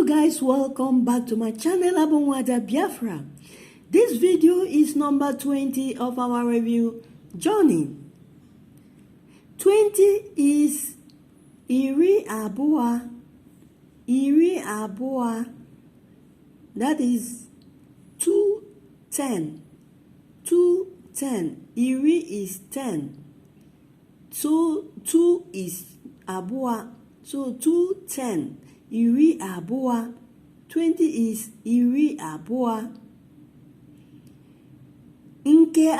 Hello guys, welcome back to my channel Abonwada Biafra. This video is number 20 of our review journey. 20 is iri abua. That is 210. 210. Iri is 10. So 2 is abua. So 210. Iri abua. 20 is iri abua. Nke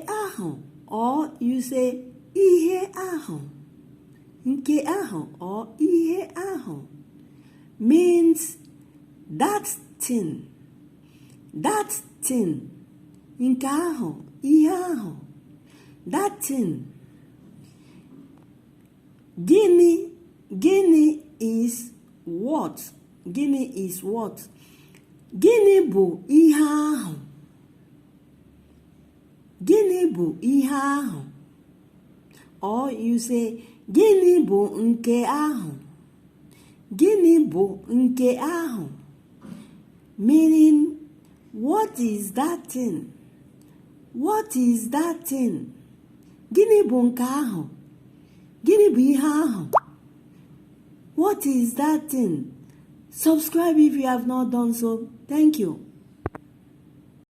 ahụ, or you say ihe ahụ. Nke ahụ or ihe ahụ means that thing. That thing. Nke ahụ, ihe ahụ. That thing. Gịnị is what? Gịnị is what? Gịnị bụ ihe ahụ? Gịnị bụ ihe ahụ? Or you say, gịnị bụ nke ahụ? Gịnị bụ nke ahụ? Meaning, what is that thing? What is that thing? Gịnị bụ nke ahụ? Gịnị bụ ihe ahụ? What is that thing? Subscribe if you have not done so. Thank you.